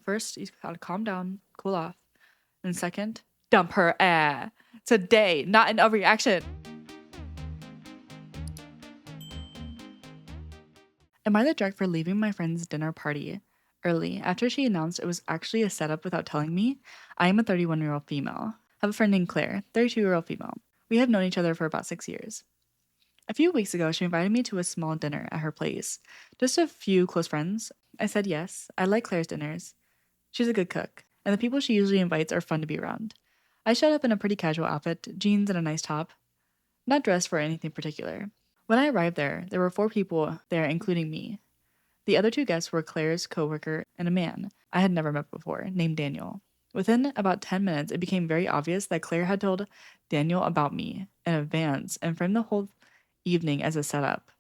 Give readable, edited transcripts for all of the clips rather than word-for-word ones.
First, you gotta calm down, cool off. And second, dump her today, not an overreaction. Am I the jerk for leaving my friend's dinner party early after she announced it was actually a setup without telling me? I am a 31-year-old female. I have a friend named Claire, 32-year-old female. We have known each other for about 6 years. A few weeks ago, she invited me to a small dinner at her place. Just a few close friends. I said yes. I like Claire's dinners. She's a good cook, and the people she usually invites are fun to be around. I showed up in a pretty casual outfit, jeans and a nice top, not dressed for anything particular. When I arrived there were 4 people there, including me. The other 2 guests were Claire's coworker and a man I had never met before, named Daniel. Within about 10 minutes, it became very obvious that Claire had told Daniel about me in advance and framed the whole evening as a setup.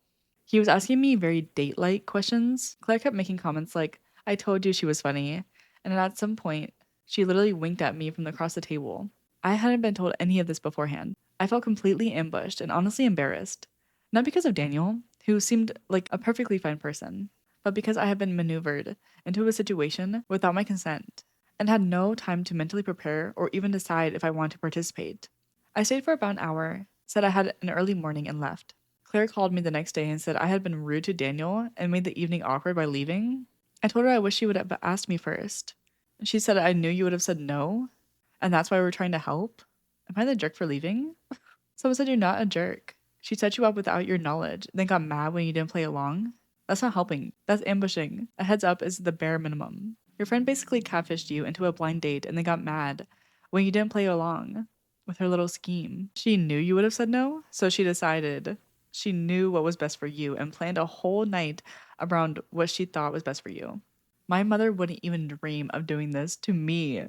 He was asking me very date-like questions. Claire kept making comments like, "I told you she was funny," and at some point, she literally winked at me from across the table. I hadn't been told any of this beforehand. I felt completely ambushed and honestly embarrassed. Not because of Daniel, who seemed like a perfectly fine person, but because I had been maneuvered into a situation without my consent and had no time to mentally prepare or even decide if I wanted to participate. I stayed for about an hour, said I had an early morning, and left. Claire called me the next day and said I had been rude to Daniel and made the evening awkward by leaving. I told her I wish she would have asked me first. She said I knew you would have said no, and that's why we were trying to help. Am I the jerk for leaving? Someone said you're not a jerk. She set you up without your knowledge, then got mad when you didn't play along. That's not helping. That's ambushing. A heads up is the bare minimum. Your friend basically catfished you into a blind date and then got mad when you didn't play along with her little scheme. She knew you would have said no, so she decided she knew what was best for you and planned a whole night around what she thought was best for you. My mother wouldn't even dream of doing this to me.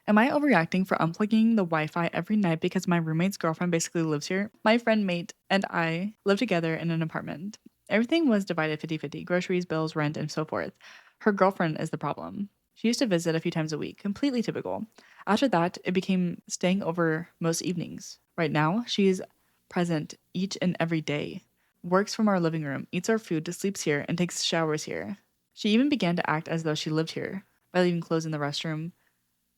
Am I overreacting for unplugging the Wi-Fi every night because my roommate's girlfriend basically lives here? My friend mate and I live together in an apartment. Everything was divided 50-50, groceries, bills, rent, and so forth. Her girlfriend is the problem. She used to visit a few times a week, completely typical. After that, it became staying over most evenings. Right now, she is present each and every day, works from our living room, eats our food, sleeps here, and takes showers here. She even began to act as though she lived here by leaving clothes in the restroom.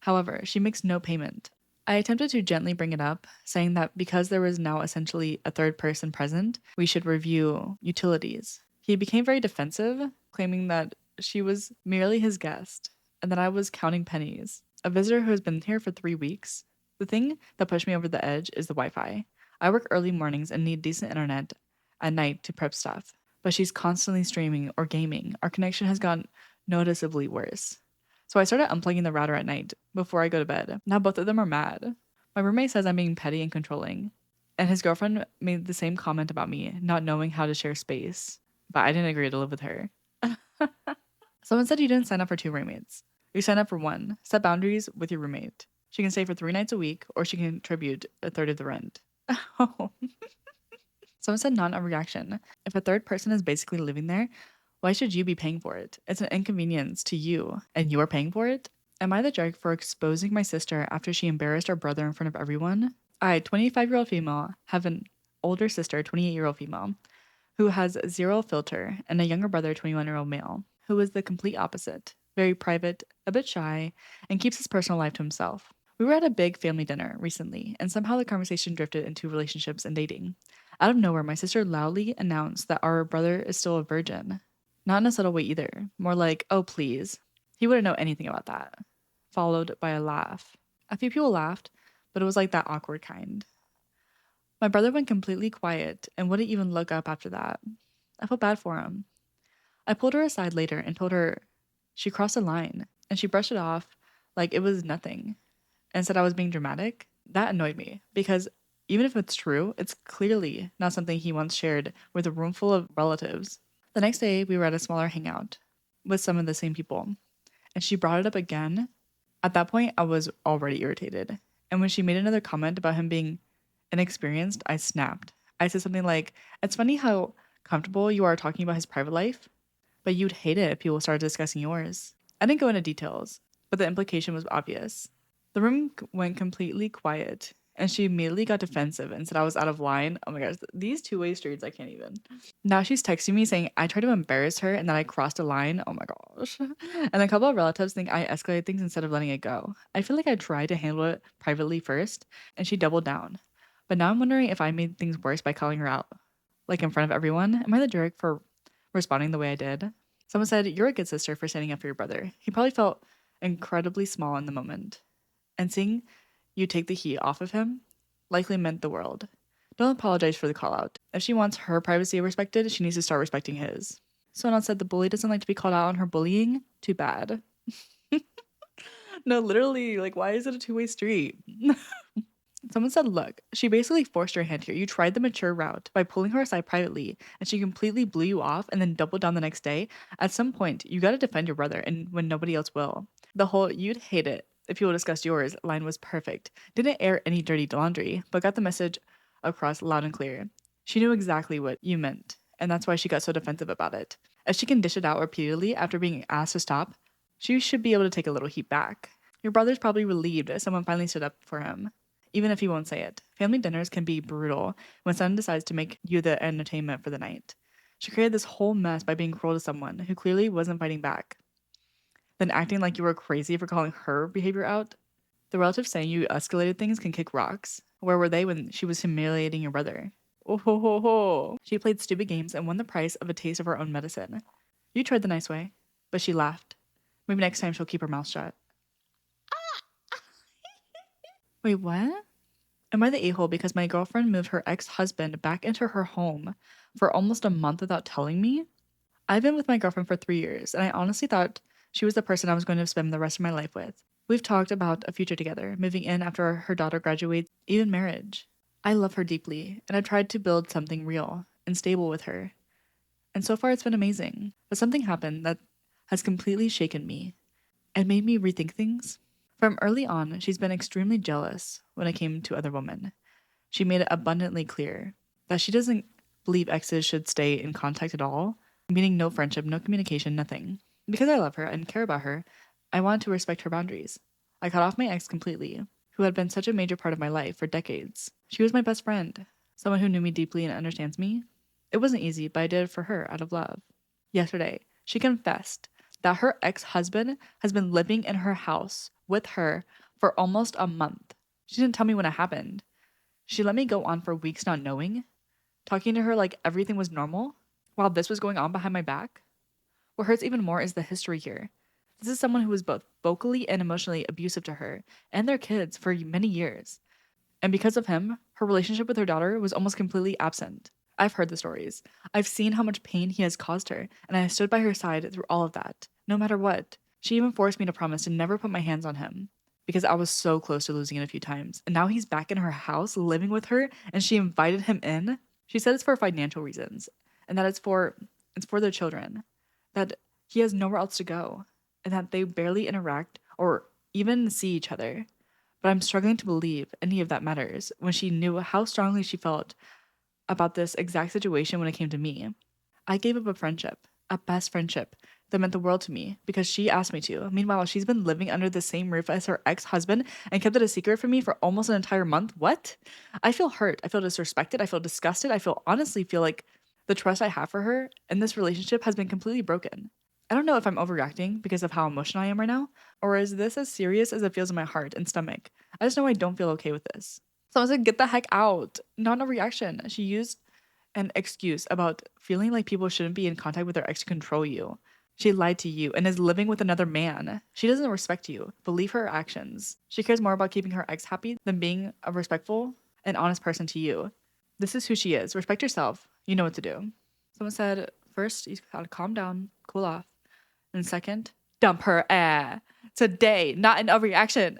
However, she makes no payment. I attempted to gently bring it up, saying that because there was now essentially a third person present, we should review utilities. He became very defensive, claiming that she was merely his guest and that I was counting pennies. A visitor who has been here for 3 weeks. The thing that pushed me over the edge is the Wi-Fi. I work early mornings and need decent internet at night to prep stuff, but she's constantly streaming or gaming. Our connection has gotten noticeably worse. So I started unplugging the router at night before I go to bed. Now both of them are mad. My roommate says I'm being petty and controlling, and his girlfriend made the same comment about me not knowing how to share space, but I didn't agree to live with her. Someone said you didn't sign up for 2 roommates. You signed up for 1. Set boundaries with your roommate. She can stay for 3 nights a week, or she can contribute a third of the rent. Someone said not a reaction. If a third person is basically living there, why should you be paying for it? It's an inconvenience to you, and you're paying for it? Am I the jerk for exposing my sister after she embarrassed our brother in front of everyone? I, 25-year-old female, have an older sister, 28-year-old female, who has zero filter, and a younger brother, 21-year-old male, who is the complete opposite. Very private, a bit shy, and keeps his personal life to himself. We were at a big family dinner recently, and somehow the conversation drifted into relationships and dating. Out of nowhere, my sister loudly announced that our brother is still a virgin. Not in a subtle way either, more like, "Oh please, he wouldn't know anything about that," followed by a laugh. A few people laughed, but it was like that awkward kind. My brother went completely quiet and wouldn't even look up after that. I felt bad for him. I pulled her aside later and told her she crossed a line, and she brushed it off like it was nothing and said I was being dramatic. That annoyed me, because even if it's true, it's clearly not something he once shared with a room full of relatives. The next day, we were at a smaller hangout with some of the same people, and she brought it up again. At that point, I was already irritated, and when she made another comment about him being inexperienced, I snapped. I said something like, "It's funny how comfortable you are talking about his private life, but you'd hate it if people started discussing yours." I didn't go into details, but the implication was obvious. The room went completely quiet, And she immediately got defensive and said I was out of line. Oh my gosh, these two-way streets, I can't even. Now she's texting me saying I tried to embarrass her and that I crossed a line. Oh my gosh. And a couple of relatives think I escalated things instead of letting it go. I feel like I tried to handle it privately first, and she doubled down. But now I'm wondering if I made things worse by calling her out, like in front of everyone. Am I the jerk for responding the way I did? Someone said, "You're a good sister for standing up for your brother. He probably felt incredibly small in the moment. And seeing you take the heat off of him likely meant the world. Don't apologize for the call out. If she wants her privacy respected, she needs to start respecting his." Someone else said the bully doesn't like to be called out on her bullying. Too bad. No, literally, like, why is it a two-way street? Someone said, "Look, she basically forced your hand here. You tried the mature route by pulling her aside privately, and she completely blew you off and then doubled down the next day. At some point, you gotta defend your brother, and when nobody else will. The whole 'you'd hate it if people discussed yours' line was perfect. Didn't air any dirty laundry, but got the message across loud and clear. She knew exactly what you meant, and that's why she got so defensive about it. If she can dish it out repeatedly after being asked to stop, she should be able to take a little heat back. Your brother's probably relieved that someone finally stood up for him, even if he won't say it. Family dinners can be brutal when someone decides to make you the entertainment for the night. She created this whole mess by being cruel to someone who clearly wasn't fighting back, then acting like you were crazy for calling her behavior out. The relatives saying you escalated things can kick rocks. Where were they when she was humiliating your brother? Oh ho ho ho. She played stupid games and won the price of a taste of her own medicine. You tried the nice way, but she laughed. Maybe next time she'll keep her mouth shut." Wait, what? Am I the a-hole because my girlfriend moved her ex-husband back into her home for almost a month without telling me? I've been with my girlfriend for 3 years, and I honestly thought she was the person I was going to spend the rest of my life with. We've talked about a future together, moving in after her daughter graduates, even marriage. I love her deeply, and I've tried to build something real and stable with her. And so far it's been amazing. But something happened that has completely shaken me and made me rethink things. From early on, she's been extremely jealous when it came to other women. She made it abundantly clear that she doesn't believe exes should stay in contact at all, meaning no friendship, no communication, nothing. Because I love her and care about her, I wanted to respect her boundaries. I cut off my ex completely, who had been such a major part of my life for decades. She was my best friend, someone who knew me deeply and understands me. It wasn't easy, but I did it for her out of love. Yesterday, she confessed that her ex-husband has been living in her house with her for almost a month. She didn't tell me when it happened. She let me go on for weeks not knowing, talking to her like everything was normal, while this was going on behind my back. What hurts even more is the history here. This is someone who was both vocally and emotionally abusive to her and their kids for many years. And because of him, her relationship with her daughter was almost completely absent. I've heard the stories. I've seen how much pain he has caused her, and I stood by her side through all of that, no matter what. She even forced me to promise to never put my hands on him, because I was so close to losing it a few times. And now he's back in her house, living with her, and she invited him in. She said it's for financial reasons, and that it's for their children, that he has nowhere else to go, and that they barely interact or even see each other. But I'm struggling to believe any of that matters when she knew how strongly she felt about this exact situation when it came to me. I gave up a friendship, a best friendship, that meant the world to me because she asked me to. Meanwhile, she's been living under the same roof as her ex-husband and kept it a secret from me for almost an entire month. What? I feel hurt. I feel disrespected. I feel disgusted. Honestly feel like the trust I have for her and this relationship has been completely broken. I don't know if I'm overreacting because of how emotional I am right now, or is this as serious as it feels in my heart and stomach? I just know I don't feel okay with this. Someone said, "Get the heck out." Not a reaction. She used an excuse about feeling like people shouldn't be in contact with their ex to control you. She lied to you and is living with another man. She doesn't respect you. Believe her actions. She cares more about keeping her ex happy than being a respectful and honest person to you. This is who she is. Respect yourself. You know what to do. Someone said, first, you gotta calm down, cool off. And second, dump her. Today, not an overreaction.